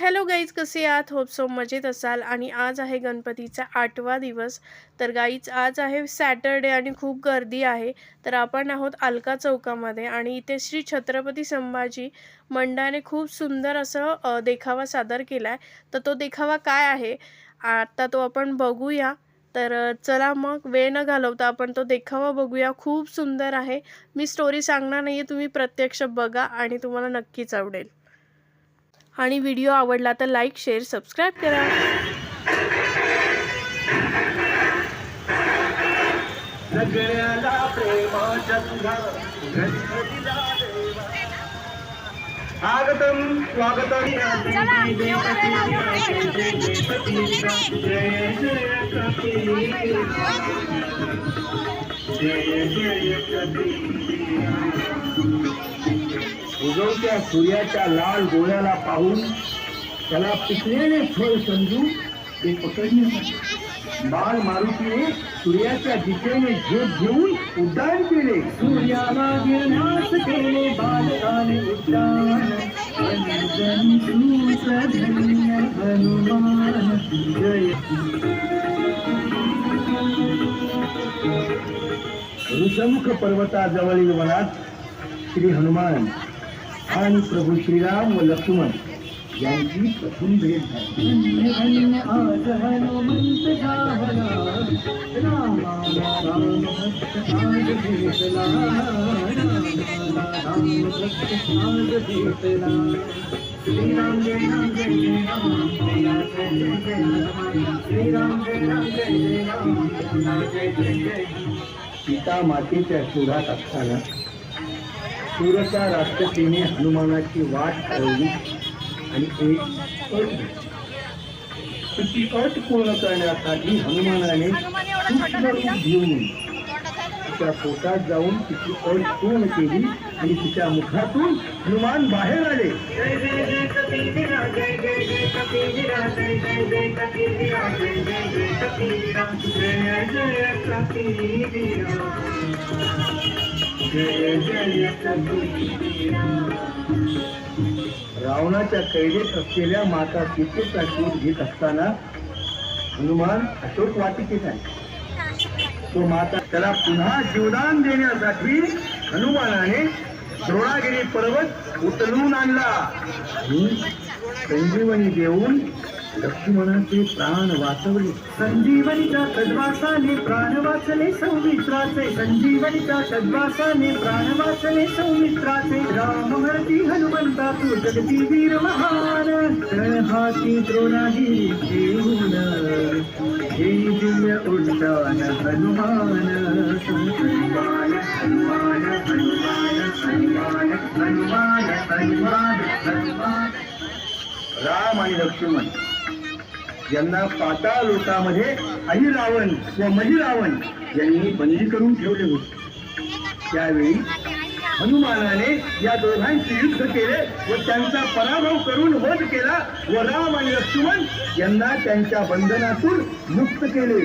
Hello guys, कसे आहात? Hope so मजेत असाल. आणि आज आहे गणपतीचा 8वा दिवस. तर गाईज, आज आहे सॅटरडे आणि खूप गर्दी आहे. तर आपण आहोत अलका चौकामध्ये आणि इथे श्री छत्रपती संभाजी मंडळाने खूप सुंदर असं देखावा सादर केला आहे. तर तो देखावा काय आहे आता तो आपण बघूया. तर चला मग वेळ न घालवता आपण तो देखावा बघूया. खूप सुंदर आहे. मी स्टोरी सांगणार नाही आहे, तुम्ही प्रत्यक्ष बघा आणि तुम्हाला नक्कीच आवडेल. आणि व्हिडिओ आवडला तर लाईक, शेअर, सबस्क्राईब करा. सगळ्याला प्रेमाच्या तुझा गणपतीला देवा स्वागतम स्वागतम उगवत्या सूर्याच्या लाल डोळ्याला पाहून त्याला पिकलेले फळ समजून ते पकडण्यासाठी बाल मारुतीने सूर्याच्या दिशेने झेप घेऊन उड्डाण केले. सूर्याला घेण्यास केले बालकाने उड्डाण. हनुमान जय. ऋषमुख पर्वताजवळील वनात श्री हनुमान आणि प्रभू श्रीराम व लक्ष्मण यांची प्रथम भेट झाली. आज हनुमंत झाला रामाला राम भक्त आज भेटला. राम भक्त आज भेटला. श्रीराम जय राम जय राम श्रीराम जय राम जय राम जय जय जय. सीता मातेच्या शोधात असताना सूरच्या राष्ट्रपतीने हनुमानाची वाट ठरवली आणि एक अट घेतली. ती अट पूर्ण करण्यासाठी हनुमानाने सूक्ष्म रूप घेऊन तिच्या पोटात जाऊन तिची अट पूर्ण केली आणि तिच्या मुखातून हनुमान बाहेर आले. जय जय जय कपीरा जय जय जय कपीरा जय जय जय कपीरा जय जय जय कपीरा जय जय कपीरा जय जय कपीरा. रावणाच्या कैदेत असलेल्या माता सीतेचा शोध घेत असताना हनुमान अशोक वाटिकेत आहे. तो माता त्याला पुन्हा जीवदान देण्यासाठी हनुमानाने द्रोणागिरी पर्वत उचलून आणला आणि संजीवनी देऊन लक्ष्मणाचे प्राण वाचवले. संजीवनीच्या सद्वासाने प्राण वाचले सौमित्राचे. संजीवनीच्या सद्वासाने प्राण वाचले सौमित्राचे. राम हरती हनुमंता तू जगती वीर महान. हाती द्रोणागिरी घेऊन हे दिव्य उड्डाण हनुमान. हनुमान हनुमान हनुमान हनुमान हनुमान हनुमान हनुमान. राम आणि लक्ष्मण यांना पाताळ लोकामध्ये अहिरावण व महिरावण यांनी बंदी करून ठेवले होते. त्यावेळी हनुमानाने या दोघांचे युद्ध केले व त्यांचा पराभव करून वध केला व राम आणि लक्ष्मण यांना त्यांच्या बंधनातून मुक्त केले.